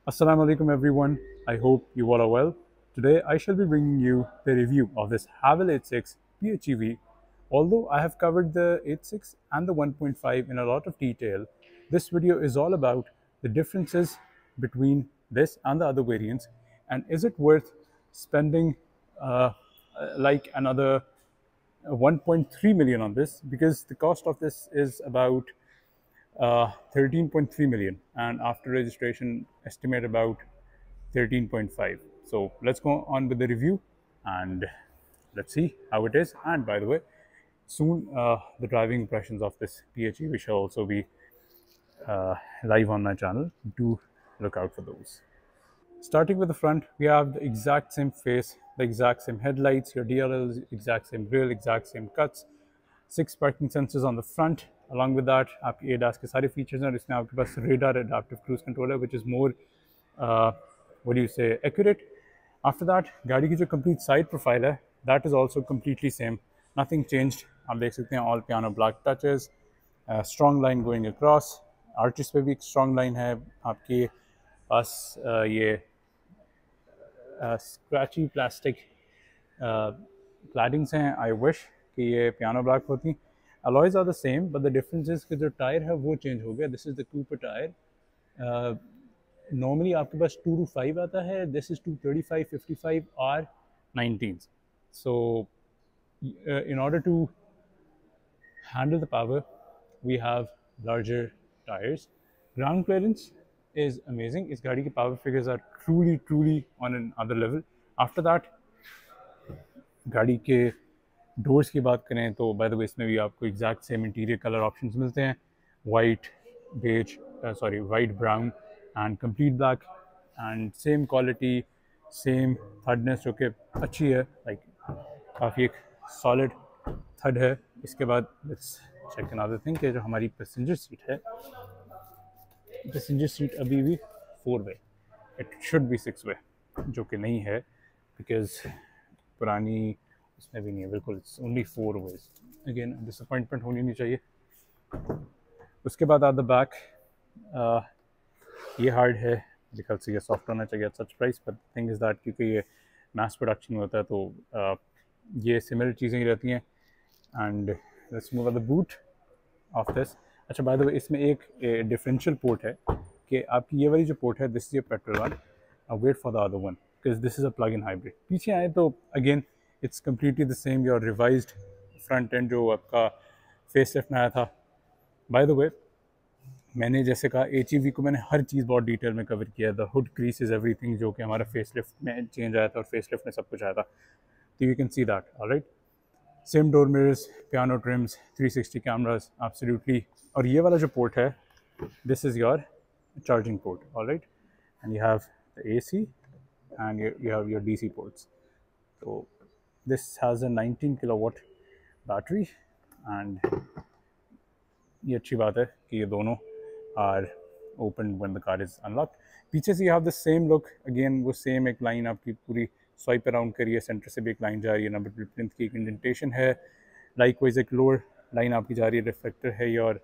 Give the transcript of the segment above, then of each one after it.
Assalamu alaikum everyone. I hope you all are well. Today I shall be bringing you the review of this Havel 86 PHEV. Although I have covered the 86 and the 1.5 in a lot of detail, this video is all about the differences between this and the other variants, and is it worth spending uh, like another 1.3 million on this, because the cost of this is about 13.3 million, and after registration estimate about 13.5. So let's go on with the review and let's see how it is. And by the way, soon the driving impressions of this PHE, which shall also be live on my channel. Do look out for those. Starting with the front, we have the exact same face, the exact same headlights, your DRLs, exact same grille, exact same cuts, 6 parking sensors on the front. Along with that, आपकी ADAS के सारे features हैं और इसमें आपके पास radar adaptive cruise controller, which is more what do you say, accurate. After that, गाड़ी की जो complete side profile है, that is also completely same. Nothing changed. आप देख सकते हैं all piano black touches, strong line going across. Arches पे भी एक strong line है. आपके पास ये स्क्रैची प्लास्टिक क्लैडिंग्स हैं. आई विश कि ये पियानो ब्लैक होती. Alloys are the same, but the difference is कि जो टायर है वो चेंज हो गया. This is the Cooper tyre. Normally आपके पास 2 to 5 आता है. दिस इज़ 235, 55 और 19. सो in order to handle the power, we have larger tires. Ground clearance is amazing. इस गाड़ी के power figures are truly on another level. After that, गाड़ी के डोर्स की बात करें तो बाय द वे इसमें भी आपको exact same interior colour options मिलते हैं. White, beige, white brown and complete black, and same quality, same thirdness जो कि अच्छी है. लाइक काफ़ी एक सॉलिड थर्ड है. इसके बाद लेट्स चेक अनदर थिंग कि जो हमारी पैसेंजर सीट है, पैसेंजर सीट अभी भी 4 वे. इट शुड बी 6 वे, जो कि नहीं है बिकॉज पुरानी इसमें भी नहीं है. बिल्कुल it's only 4 ways. Again disappointment होनी नहीं चाहिए. उसके बाद एट द बैक, ये हार्ड है, मेरे ख्याल से ये सॉफ्ट होना चाहिए at such price. But thing is that क्योंकि ये मास प्रोडक्शन में होता है तो ये सिमिलर चीज़ें ही रहती हैं. And let's move the boot of this. अच्छा, बाय द वे इसमें एक डिफरेंशियल पोर्ट है कि आपकी ये वाली जो पोर्ट है, this is a petrol one, wait for the other one because this is a plug in hybrid. पीछे आए तो again it's completely the same. Your revised front end जो आपका फेस लिफ्ट में आया था. बाय द वे मैंने जैसे कहा, HEV को मैंने हर चीज़ बहुत डिटेल में कवर किया. The hood crease is everything, जो कि हमारा फेस लिफ्ट में चेंज आया था और फेस लिफ्ट में सब कुछ आया था. तो you can see that. Alright, same door mirrors, piano TRIMS, 360 cameras, absolutely. और ये वाला जो पोर्ट है, this is your charging port. Alright, and you have the AC and you have your DC ports. So this has a 19 kilowatt battery, and ये अच्छी बात है कि ये दोनों are open when the car is unlocked. पीछे से you have the same look. Again वो सेम एक लाइन आपकी पूरी स्वाइप अराउंड करिए, सेंटर से भी एक लाइन जा रही है, नंबर प्लेट प्रिंट की एक इंडेंटेशन है. लाइकवाइज एक लोअर लाइन आपकी जा रही है, रिफ्लेक्टर है. Your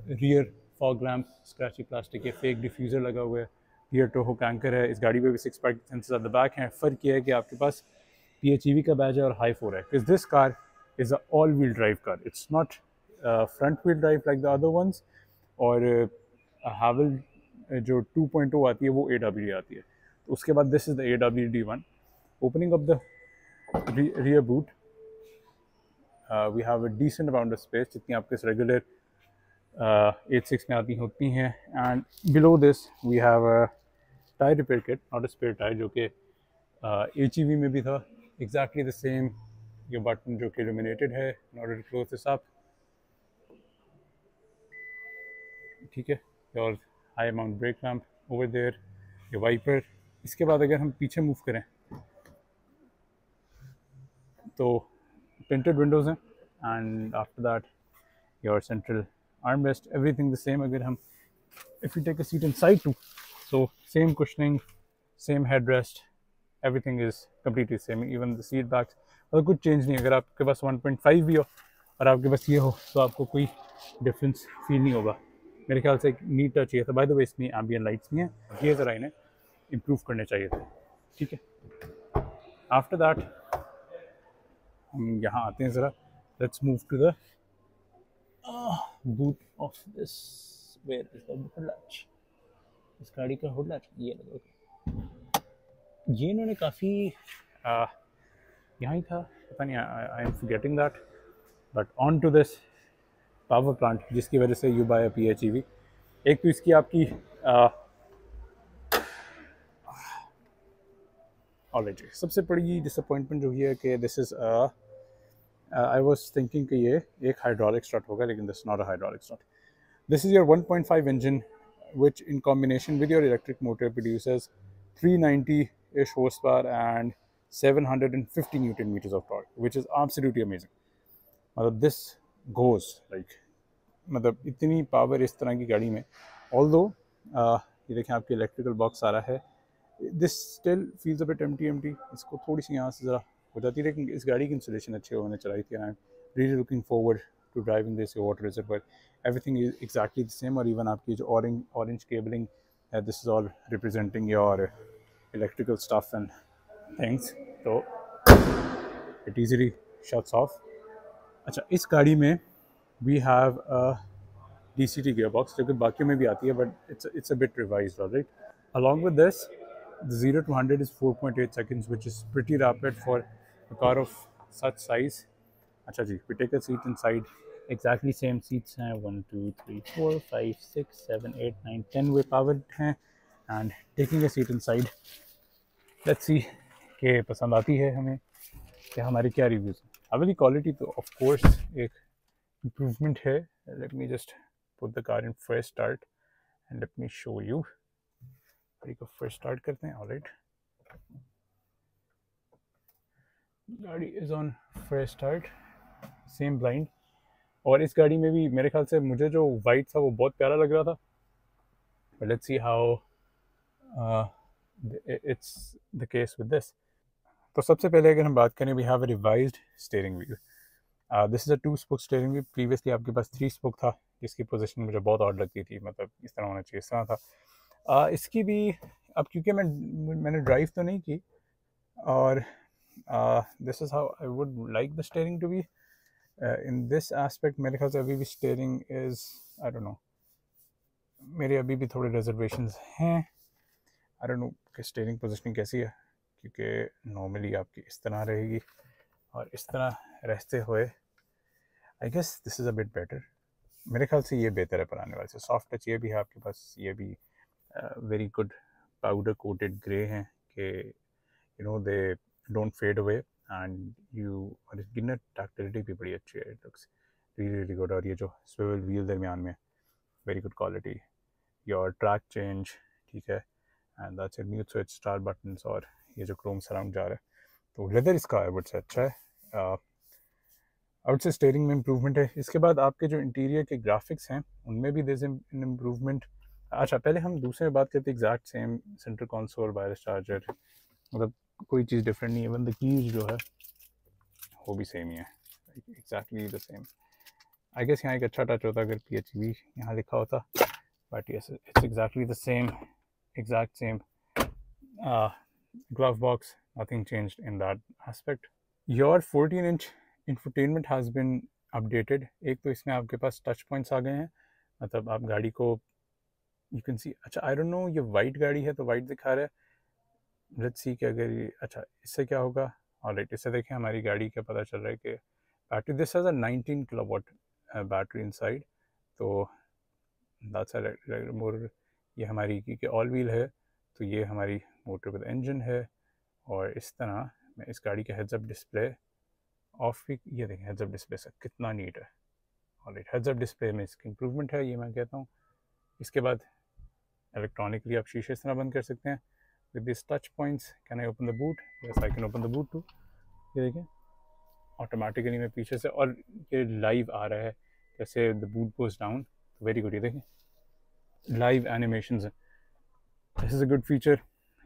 rear fog lamp, scratchy plastic के फेक डिफ्यूज़र लगा हुआ है. रियर टो हुक एंकर है. इस गाड़ी पे भी 6 parking sensors eight the back हैं. फ़र्क ये है कि आपके पास PHEV का बैज है और हाई 4 है, because this car is a all wheel drive car. It's not front wheel drive like the other ones. और हावल जो 2.0 आती है वो AWD आती है. तो उसके बाद this is the AWD1. Opening of the rear boot, we have a decent amount of space, जितनी आपके रेगुलर 86 में आती होती हैं. And below this we have a tyre repair kit, not a spare tyre, जो कि HEV में भी था. Exactly the same. ये बटन जो कि इल्यूमिनेटेड है in order to close this up. ठीक है. और high amount brake lamp over there, ये वाइपर. इसके बाद अगर हम पीछे मूव करें तो प्रिंटेड विंडोज़ हैं. And after that your central armrest, everything the same. अगर हम if you take a seat inside too, so same cushioning, same headrest, everything is completely same, even the seat backs. और कुछ change नहीं. अगर आपके पास 1.5 भी हो और आपके पास ये हो तो आपको कोई डिफरेंस फील नहीं होगा. मेरे ख्याल से एक नीट टच ये था. बाय द वे इसमें एम्बियंट लाइट्स नहीं है. ये ज़रा इन्हें इम्प्रूव करने चाहिए थे, ठीक है। आफ्टर दैट हम यहाँ आते हैं ज़रा, let's move to the boot of this, where is the hood latch, इस गाड़ी का हुड लैच ये लगा, ये इन्होंने काफ़ी यहाँ ही था, पता नहीं, I am forgetting that, but on to this power plant, जिसकी वजह से यू बाय PHEV। एक तो इसकी आपकी ऑलरेडी सबसे बड़ी डिसअपॉइंटमेंट जो है कि this is I was thinking कि ये एक हाइड्रोलिक स्ट्रट होगा, लेकिन this not a hydraulic strut. This is your 1.5 engine which in combination with your electric motor produces 390-ish horsepower and 750 Newton meters of torque, which is absolutely amazing. मतलब this goes like, मतलब इतनी power इस तरह की गाड़ी में, although ये देखें आपकी इलेक्ट्रिकल बॉक्स आ रहा है, this still feels a bit empty, इसको थोड़ी सी यहाँ से ज़रा हो जाती है, लेकिन इस गाड़ी की इंस्टॉलेशन अच्छे होने चलाई थी, and I am really looking forward to driving this water reservoir. Everything is exactly the same, और इवन आपकी जो ऑरेंज केबलिंग है, this is all representing your electrical stuff and things, तो इट ईजिली शट्स ऑफ। अच्छा, इस गाड़ी में we have a DCT gearbox, जो कि बाकी में भी आती है, बट it's a bit revised, alright. Along with this, the 0 to 100 is 4.8 seconds, which is pretty rapid for a car of such size. अच्छा जी, we take a seat inside. Exactly same seats हैं, 1 2 3 4 5 6 7 8 9 10 way powered हैं, and taking a seat inside, let's see कि पसंद आती है हमें, कि हमारे क्या रिव्यूज़ हैं। अवली क्वालिटी तो ऑफ कोर्स एक इम्प्रूवमेंट है। Let me just put the car in first start and let me show you। गाड़ी को first start करते हैं, alright। गाड़ी is on first start, same blind, और इस गाड़ी में भी मेरे ख्याल से मुझे जो वाइट था वो बहुत प्यारा लग रहा था, but let's see how it's the case with this। तो सबसे पहले अगर हम बात करें, we have a revised steering wheel। This is a 2-spoke steering wheel. Previously आपके पास 3 स्पोक था, जिसकी पोजीशन मुझे बहुत ऑड लगती थी, मतलब इस तरह होना चाहिए, इस तरह था। इसकी भी अब क्योंकि मैंने ड्राइव तो नहीं की, और this is how I would like the steering to be in this aspect. मेरे ख्याल से अभी भी steering is, I don't know, मेरे अभी भी थोड़े रिजर्वेशंस हैं। आई डोंट नो कि स्टीयरिंग पोजीशनिंग कैसी है, क्योंकि नॉर्मली आपकी इस तरह रहेगी, और इस तरह रहते हुए I guess this is a bit better. मेरे ख्याल से ये बेहतर है पुराने वाले से। सॉफ्ट टच ये भी है आपके पास, ये भी very good powder coated grey हैं कि you know they don't fade away, and you, और इसकी ना टैक्टिलिटी भी बड़ी अच्छी है, it looks really really good. और ये जो स्विवल व्हील दरमियान में, very good quality. Your track change ठीक है, and that's it, mute switch, star buttons, और ये जो क्रोम सराउंड जा रहा है, तो लेदर इसका आई वुड से अच्छा है। आउट से स्टीयरिंग में इम्प्रूवमेंट है। इसके बाद आपके जो इंटीरियर के ग्राफिक्स हैं उनमें भी देयर इज एन इम्प्रूवमेंट। अच्छा, पहले हम दूसरे में बात करते हैं, exact same centre console, wireless charger, मतलब कोई चीज़ डिफरेंट नहीं है। इवन द कीज जो है वो भी सेम ही है, exactly the same. I guess यहाँ एक अच्छा टच होता अगर PHEV यहाँ लिखा होता, but yes it's exactly the same, exact same glove box, nothing changed in that aspect। Your 14-inch infotainment has been updated। एक तो इसमें आपके पास टच पॉइंट्स आ गए हैं, मतलब आप गाड़ी को यू कैन सी, अच्छा आई डोंट नो, ये वाइट गाड़ी है तो वाइट दिखा रहा है, लेट्स सी कि अगर ये, अच्छा इससे क्या होगा। ऑलराइट, इससे देखें हमारी गाड़ी का पता चल रहा है कि battery, this has a 19 kilowatt battery inside, तो दैट्स मोर, ये हमारी क्योंकि ऑल व्हील है तो ये हमारी मोटर विद इंजन है। और इस तरह मैं इस गाड़ी का हेड्स अप डिस्प्ले ऑफ भी, ये देखें हेड्स अप डिस्प्ले से कितना नीट है। ऑलराइट, हेड्स अप डिस्प्ले में इसकी इम्प्रूवमेंट है, ये मैं कहता हूँ। इसके बाद इलेक्ट्रॉनिकली आप शीशे इस तरह बंद कर सकते हैं with this touch points. Can I open the boot? Yes I can open the boot too. ये देखें ऑटोमेटिकली मैं पीछे से, और ये लाइव आ रहा है जैसे the boot goes down, very good. ये देखें लाइव एनिमेशंस हैं, this is a good feature.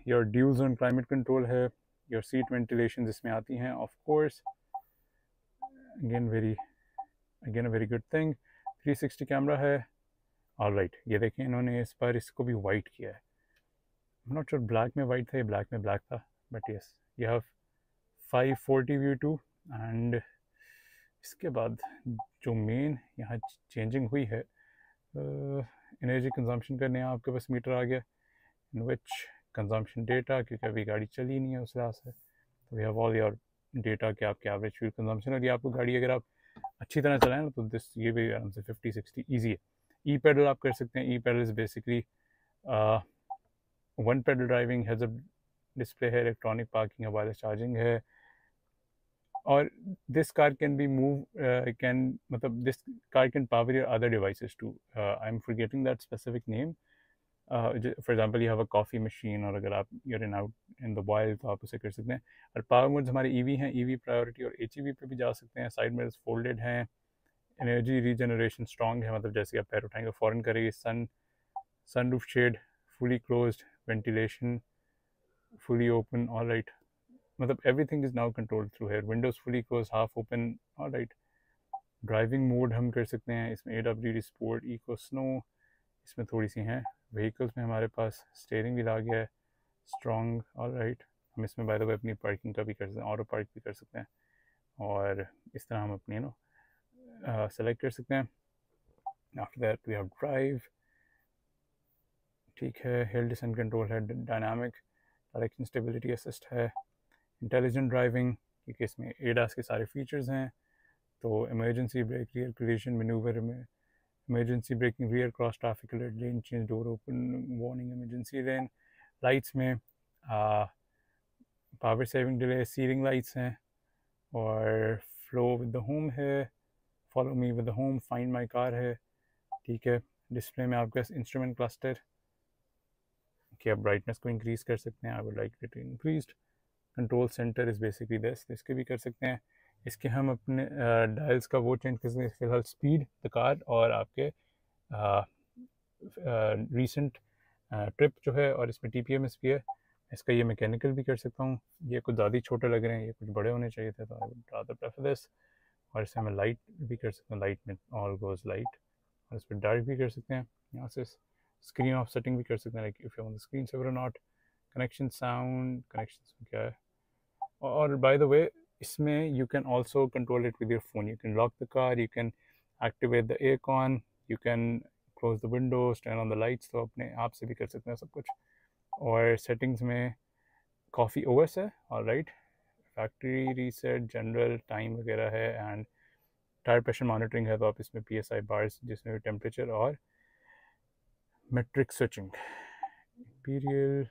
Your dual zone climate control है, योर सीट वेंटिलेशन इसमें आती हैं of course, again a very good thing. 360 camera है। ऑलराइट, ये देखें इन्होंने इस बार इसको भी वाइट किया है, नॉट श्योर ब्लैक में वाइट था या ब्लैक में ब्लैक था, but yes you have 540 view too. And इसके बाद जो मेन यहाँ चेंजिंग हुई है, एनर्जी कंजम्पशन करने आपके पास मीटर आ गया, इन विच कंजम्पशन डेटा, क्योंकि अभी गाड़ी चली नहीं है उस लिहाज से, तो we have all your data कि आपके एवरेज फ्यूल कंजम्पशन, और ये आपको गाड़ी अगर आप अच्छी तरह चलाएं ना तो दिस ये भी आराम से 50-60 ईजी है। ई पेडल आप कर सकते हैं। E pedal is basically one pedal driving, heads up display है, इलेक्ट्रॉनिक पार्किंग है, वायरलेस चार्जिंग है, और this car can be moved मतलब this car can power your other devices too. I'm forgetting that specific name. For example, you have a coffee machine, और अगर आप you're in out in the wild तो आप उसे कर सकते हैं। और पावर मोड्स हमारे EV हैं, EV प्रायोरिटी और HEV पे भी जा सकते हैं। साइड मिरर्स फोल्डेड हैं, एनर्जी रीजनरेशन स्ट्रॉन्ग है, मतलब जैसे आप पैर उठाएंगे फ़ौरन करेगी। Sunroof shade fully closed, ventilation fully open, all right, मतलब everything is now controlled through here. Windows fully close, half open, all right. Driving mode हम कर सकते हैं इसमें, AWD स्पोर्ट, इको, स्नो, इसमें थोड़ी सी हैं। व्हीकल्स में हमारे पास स्टेयरिंग भी ला गया है, स्ट्रॉन्ग, ऑल राइट। हम इसमें बाय द वे अपनी पार्किंग का भी कर सकते हैं, ऑटो पार्क भी कर सकते हैं, और इस तरह हम अपनी सेलेक्ट कर सकते हैं। After that we have drive, ठीक है, हिल डिसेंट कंट्रोल है, डायनामिक डायरेक्शन स्टेबिलिटी असिस्ट है, इंटेलिजेंट ड्राइविंग, क्योंकि इसमें ADAS के सारे फीचर्स हैं। तो emergency brake, rear collision manoeuvre में, emergency braking, rear cross traffic alert, lane change, door open warning, emergency lane lights में power saving delay, ceiling lights हैं, और फ्लो विद द होम है, follow me with the home, find my car है, ठीक है। Display में आपके पास instrument cluster कि आप ब्राइटनेस को इंक्रीज़ कर सकते हैं, आई would like it increased. Control centre is basically this, इसके भी कर सकते हैं। इसके हम अपने डायल्स का वो चेंज कर सकते हैं, फिलहाल स्पीड द कार और आपके रीसेंट ट्रिप जो है, और इसमें TPMS भी है। इसका ये मैकेनिकल भी कर सकता हूँ। ये कुछ ज़्यादा ही छोटे लग रहे हैं, ये कुछ बड़े होने चाहिए थे, तो I would rather prefer this. और इससे हमें लाइट भी कर सकते हैं, लाइट में ऑल गोज लाइट, और इस पर डार्क भी कर सकते हैं। यहाँ से स्क्रीन ऑफ सेटिंग भी कर सकते हैं, like if you want the screen saver और नॉट। कनेक्शन साउंड, कनेक्शन क्या है, और बाय द वे इसमें you can also control it with your phone. You can lock the car, you can activate the aircon, you can close the windows, turn on the lights, तो अपने आप से भी कर सकते हैं सब कुछ। और सेटिंग्स में कॉफ़ी OS है, और right, factory reset, general time वगैरह है, एंड टायर प्रेशर मॉनिटरिंग है, तो आप इसमें PSI बार्स जिसमें टेम्परेचर, और मेट्रिक स्विचिंग, इंपीरियल,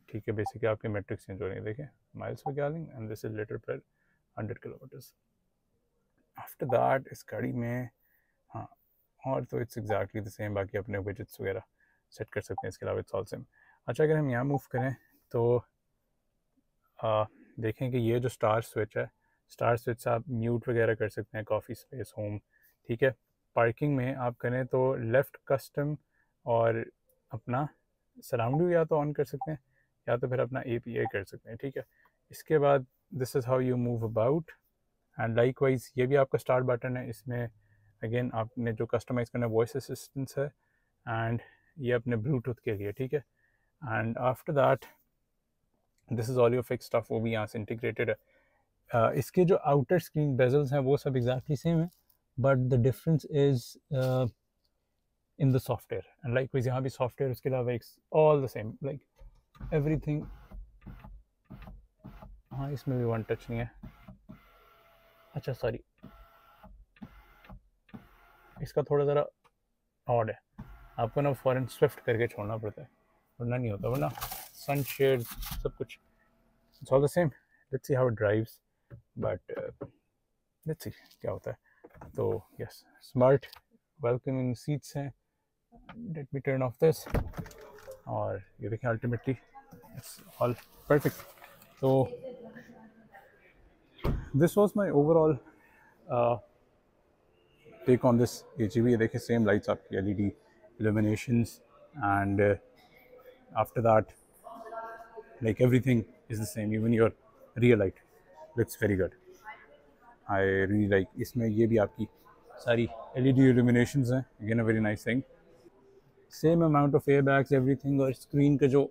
ठीक है, बेसिकली आपके मेट्रिक्स चेंज हो रही है, देखें, miles per gallon, and this is litre पर 100 किलोमीटर्स। आफ्टर दैट इस गाड़ी में हाँ, और तो इट्स एग्जैक्टली द सेम, बाकी अपने विजेट्स वगैरह सेट कर सकते हैं, इसके अलावा इट्स ऑल सेम। अच्छा, अगर हम यहाँ मूव करें तो देखें कि ये जो स्टार स्विच है, स्टार स्विच से आप म्यूट वगैरह कर सकते हैं, कॉफ़ी स्पेस, होम, ठीक है। पार्किंग में आप करें तो लेफ़्ट कस्टम और अपना सराउंड व्यू या तो ऑन कर सकते हैं, या तो फिर अपना APA कर सकते हैं, ठीक है। इसके बाद this is how you move about, and like wise ये भी आपका स्टार्ट बटन है। इसमें अगेन आपने जो कस्टमाइज़ करना है वॉइस असिस्टेंस है, एंड ये अपने ब्लूटूथ के लिए, ठीक है। And after that this is all your fix stuff, वो भी यहाँ से इंटीग्रेटेड है। इसके जो आउटर स्क्रीन बेजल्स हैं वो सब एग्जैक्टली सेम है, but the difference is in the software, and like wise यहाँ भी सॉफ्टवेयर उसके अलावा all the same, like everything. हाँ, इसमें भी वन टच नहीं है, अच्छा सॉरी, इसका थोड़ा ज़रा ऑड है, आपको ना फ़ौरन स्विफ्ट करके छोड़ना पड़ता है, वरना नहीं होता, वरना सन शेड सब कुछ it's all the same. Let's see how it drives, but let's see क्या होता है। तो यस, स्मार्ट वेलकमिंग सीट्स हैं, let me turn off this, और ये देखें अल्टीमेटली इट्स ऑल परफेक्ट। तो this was my overall take on this HEV. ये देखिए सेम लाइट्स आपकी LED illuminations, and after that like everything is the same, even your rear light looks very good. I really like इसमें ये भी आपकी सारी LED illuminations हैं, again a very nice thing. Same amount of airbags everything, और screen का जो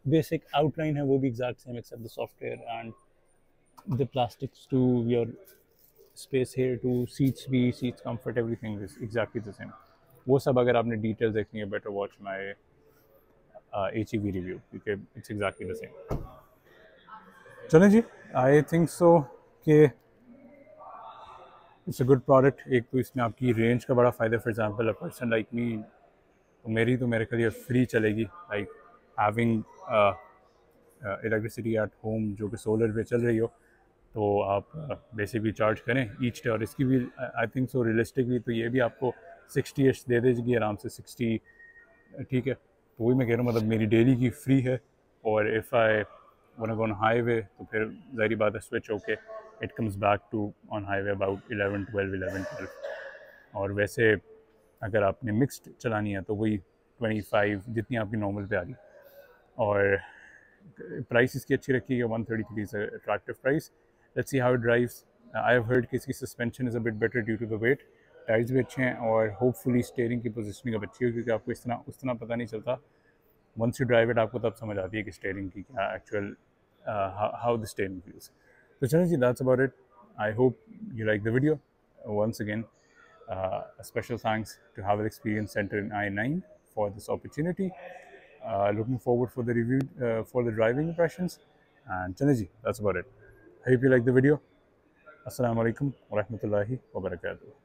basic outline है वो भी exact same except the software and the plastics to your space here to seats भी, seats comfort, everything is exactly the same. वो सब अगर आपने डिटेल्स देखनी है, better watch my HEV review, क्योंकि इट्स एग्जैक्टली द सेम। चलें जी, आई थिंक सो कि इट्स अ गुड प्रोडक्ट। एक तो इसमें आपकी रेंज का बड़ा फ़ायदा, for example a person like me, तो मेरी तो मेरे के लिए फ्री चलेगी, like having electricity at home जो कि सोलर पे चल रही हो, तो आप बेसिकली चार्ज करें ईच डे। और इसकी भी आई थिंक सो रियलिस्टिकली तो ये भी आपको 60 दे देगी आराम से, 60, ठीक है। तो वही मैं कह रहा हूँ, मतलब मेरी डेली की फ्री है। और if I want go on highway तो फिर ज़ाहिर बात है स्विच होके it comes back to on highway about 11-12। और वैसे अगर आपने मिक्स्ड चलानी है तो वही 25 जितनी आपकी नॉर्मल पे आ रही। और प्राइस इसकी अच्छी रखी है, 133 is attractive price. Let's see how it drives. I have heard कि इसकी suspension is a bit better due to the weight. Tyres भी अच्छे हैं और होपफुली स्टीयरिंग की पोजिशनिंग अब अच्छी हो, क्योंकि आपको उस तरह पता नहीं चलता। वंस यू ड्राइव इट आपको तब समझ आती है कि स्टीयरिंग की क्या actual how the steering feels. तो चलिए जी, that's about it. I hope you like the video. Once again, a special thanks to Havel Experience Center in I9 for this opportunity. Looking forward for the review, for the driving impressions. And Chanaji, that's about it. I hope you like the video. Assalamu alaikum wa rahmatullahi wa barakatuh.